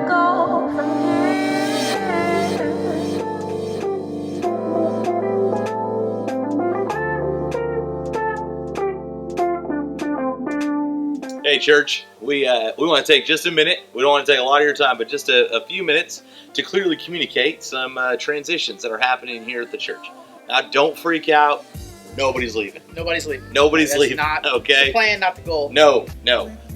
go from here? Hey church, we want to take just a minute. We don't want to take a lot of your time, but just a few minutes to clearly communicate some transitions that are happening here at the church. Now, don't freak out. Nobody's leaving. Nobody's leaving. Nobody's That's leaving. Not Okay. the plan, not the goal. No.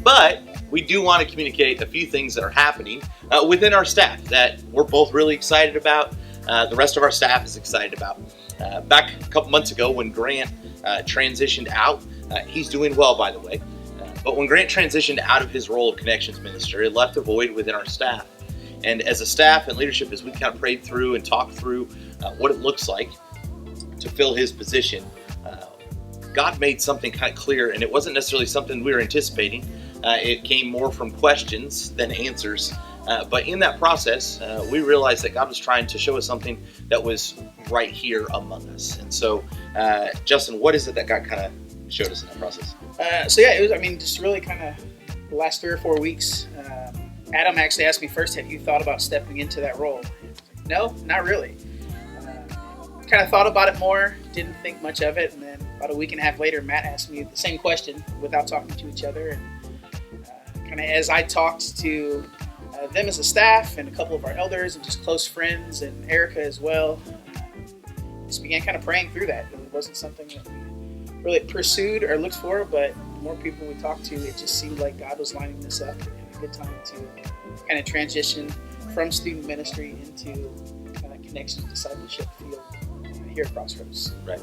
But we do want to communicate a few things that are happening within our staff that we're both really excited about. The rest of our staff is excited about. Back a couple months ago when Grant transitioned out, he's doing well, by the way. But when Grant transitioned out of his role of connections minister, it left a void within our staff. And as a staff and leadership, as we kind of prayed through and talked through what it looks like to fill his position, God made something kind of clear, and it wasn't necessarily something we were anticipating. It came more from questions than answers. But in that process, we realized that God was trying to show us something that was right here among us. And so, Justin, what is it that God kind of showed us in that process? It was, just really kind of the last 3 or 4 weeks. Adam actually asked me first, have you thought about stepping into that role? No, not really. Kind of thought about it more, didn't think much of it, and then about a week and a half later, Matt asked me the same question without talking to each other. And kind of as I talked to them as a staff and a couple of our elders and just close friends and Erica as well, just began kind of praying through that. It wasn't something that we really pursued or looked for, but the more people we talked to, it just seemed like God was lining this up and a good time to kind of transition from student ministry into kind of connections discipleship field here at Crossroads. Right.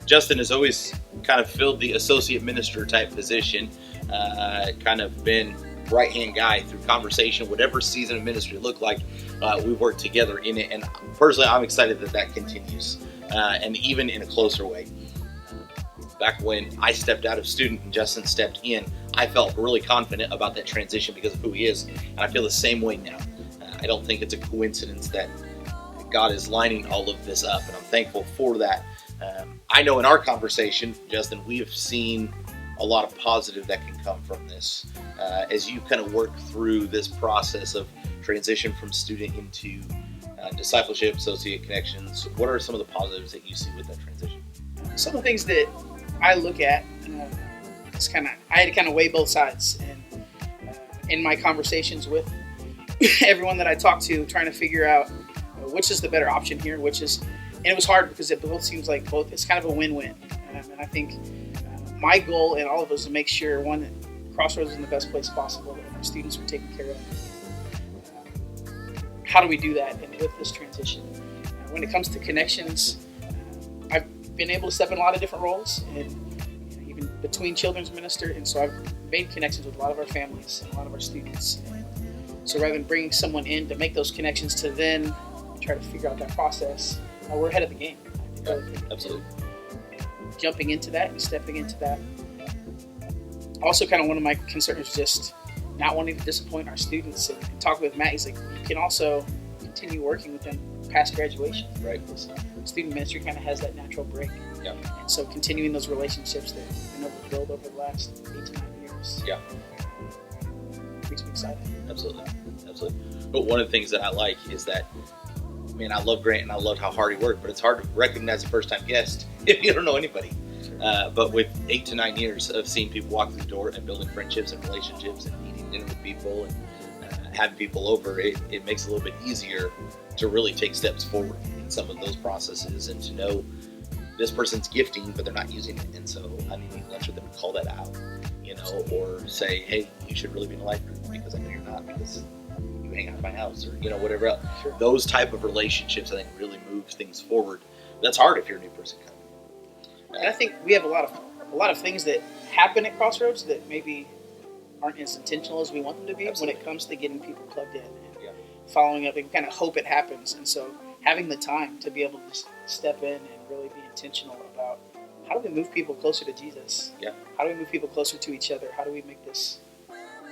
Justin has always kind of filled the associate minister type position, kind of been right-hand guy through conversation, whatever season of ministry looked like, we've worked together in it. And personally, I'm excited that continues, and even in a closer way. Back when I stepped out of student and Justin stepped in, I felt really confident about that transition because of who he is. And I feel the same way now. I don't think it's a coincidence that God is lining all of this up, and I'm thankful for that. I know in our conversation, Justin, we have seen a lot of positive that can come from this. As you kind of work through this process of transition from student into discipleship, associate connections, what are some of the positives that you see with that transition? Some of the things that I look at, I had to kind of weigh both sides. And in my conversations with everyone that I talked to, trying to figure out which is the better option here, and it was hard because it both seems like it's kind of a win-win. And I think my goal and all of us is to make sure, one, that Crossroads is in the best place possible and our students are taken care of. How do we do that and with this transition? When it comes to connections, I've been able to step in a lot of different roles, and even between children's minister, and so I've made connections with a lot of our families and a lot of our students. And so rather than bringing someone in to make those connections to then try to figure out that process, we're ahead of the game. Yeah, absolutely. Jumping into that and stepping into that. Also, kind of one of my concerns is just not wanting to disappoint our students. And talking with Matt, he's like, you can also continue working with them past graduation. Right. Because student ministry kind of has that natural break. Yeah. And so continuing those relationships that we've been able to build over the last 8 to 9 years. Yeah. Makes me excited. Absolutely. But one of the things that I like is that, man, I love Grant and I love how hard he worked, but it's hard to recognize a first-time guest if you don't know anybody. But with 8 to 9 years of seeing people walk through the door and building friendships and relationships and eating dinner with people and having people over, it makes it a little bit easier to really take steps forward in some of those processes and to know this person's gifting, but they're not using it. And so I need to eat lunch with them and call that out, or say, hey, you should really be in a life group because I know you're not, because you hang out at my house, or whatever else. Sure. Those type of relationships, I think, really move things forward. That's hard if you're a new person coming. And I think we have a lot of things that happen at Crossroads that maybe aren't as intentional as we want them to be. Absolutely. When it comes to getting people plugged in and following up and kind of hope it happens. And so having the time to be able to just step in and really be intentional about how do we move people closer to Jesus? Yeah. How do we move people closer to each other? How do we make this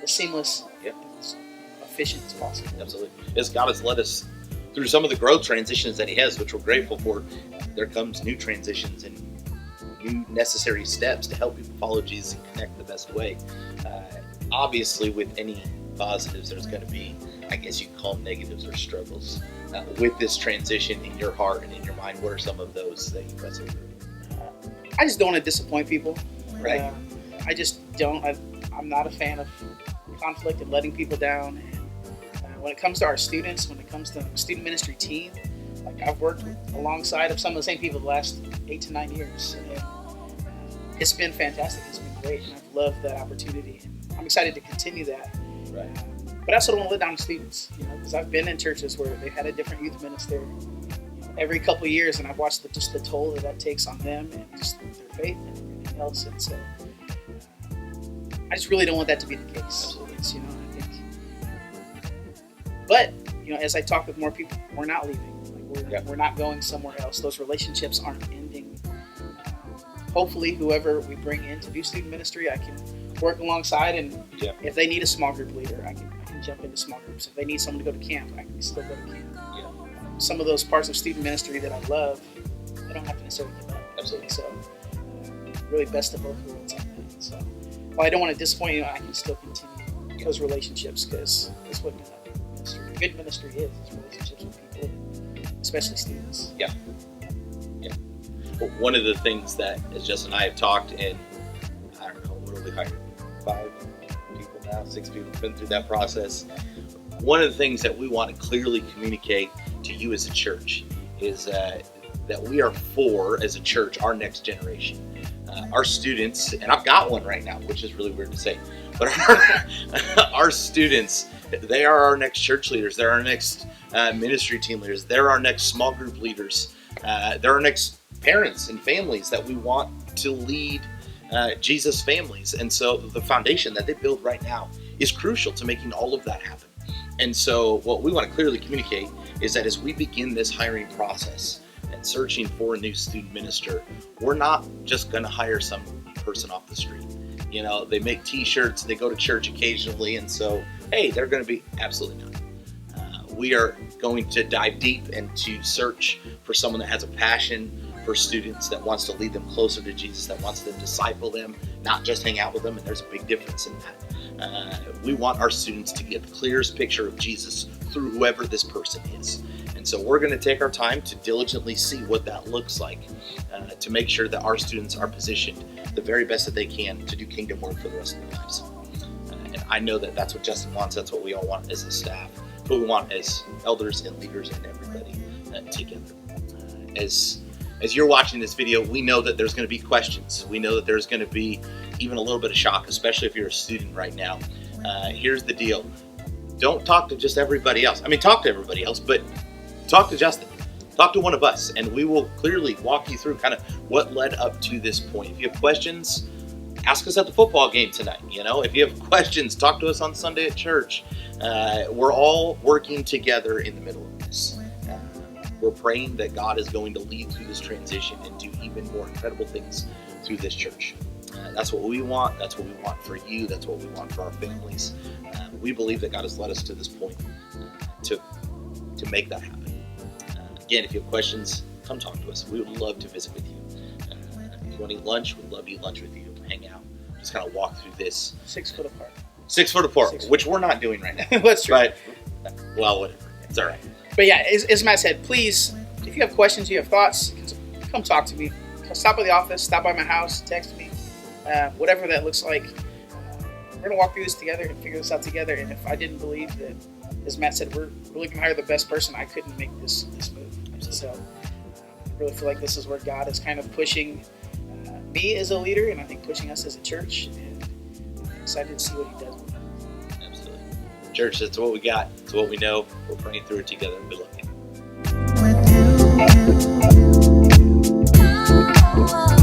as seamless and as efficient as possible? Absolutely. As God has led us through some of the growth transitions that He has, which we're grateful for, there comes new transitions and new necessary steps to help people follow Jesus and connect the best way. Obviously, with any positives. There's going to be, I guess you call them negatives or struggles with this transition in your heart and in your mind. What are some of those that you wrestle through? I just don't want to disappoint people. Right. I just don't. I'm not a fan of conflict and letting people down. And when it comes to our students, when it comes to the student ministry team, like I've worked alongside of some of the same people the last 8 to 9 years, and it's been fantastic. It's been great, and I've loved that opportunity, and I'm excited to continue that. Right. But I also don't want to let down the students, because I've been in churches where they've had a different youth minister every couple of years, and I've watched the toll that takes on them and just their faith and everything else. And so I just really don't want that to be the case. It's, I think. But as I talk with more people, we're not leaving. Like we're not going somewhere else. Those relationships aren't ending. Hopefully, whoever we bring in to do student ministry, I can work alongside, and if they need a small group leader, I can jump into small groups. If they need someone to go to camp, I can still go to camp. Some of those parts of student ministry that I love, I don't have to necessarily give up. Absolutely. So, really best of both worlds on that. So, while I don't want to disappoint you, I can still continue those relationships, because that's what good ministry is relationships with people, especially students. Yeah. But one of the things that, as Justin and I have talked, and I don't know, what have we hired? 5 people now, 6 people have been through that process. One of the things that we want to clearly communicate to you as a church is that we are for, as a church, our next generation. Our students, and I've got one right now, which is really weird to say, but our students, they are our next church leaders. They're our next ministry team leaders. They're our next small group leaders. They're our next parents and families that we want to lead Jesus families. And so the foundation that they build right now is crucial to making all of that happen. And so what we want to clearly communicate is that as we begin this hiring process and searching for a new student minister, we're not just going to hire some person off the street. They make t-shirts, they go to church occasionally, and so, hey, they're going to be absolutely not. We are going to dive deep and to search for someone that has a passion for students, that wants to lead them closer to Jesus, that wants to disciple them, not just hang out with them, and there's a big difference in that. We want our students to get the clearest picture of Jesus through whoever this person is. And so we're going to take our time to diligently see what that looks like, to make sure that our students are positioned the very best that they can to do kingdom work for the rest of their lives. And I know that that's what Justin wants, that's what we all want as a staff, what we want as elders and leaders and everybody together. As you're watching this video, we know that there's going to be questions. We know that there's going to be even a little bit of shock, especially if you're a student right now. Here's the deal. Don't talk to just everybody else. I mean, talk to everybody else, but talk to Justin. Talk to one of us, and we will clearly walk you through kind of what led up to this point. If you have questions, ask us at the football game tonight. If you have questions, talk to us on Sunday at church. We're all working together in the middle of this. We're praying that God is going to lead through this transition and do even more incredible things through this church. That's what we want. That's what we want for you. That's what we want for our families. We believe that God has led us to this point to make that happen. Again, if you have questions, come talk to us. We would love to visit with you. If you want to eat lunch, we'd love to eat lunch with you, hang out, just kind of walk through this. 6 foot apart. 6 foot apart, which we're not doing right now. That's true. But, well, whatever. It's all right. But yeah, as Matt said, please, if you have questions, you have thoughts, come talk to me. Stop by the office, stop by my house, text me, whatever that looks like. We're going to walk through this together and figure this out together. And if I didn't believe that, as Matt said, we're really going to hire the best person, I couldn't make this move. So I really feel like this is where God is kind of pushing me as a leader, and I think pushing us as a church. And I'm excited to see what he does with it. Absolutely. Church, that's what we got. It's what we know. We're praying through it together. Good luck. with you.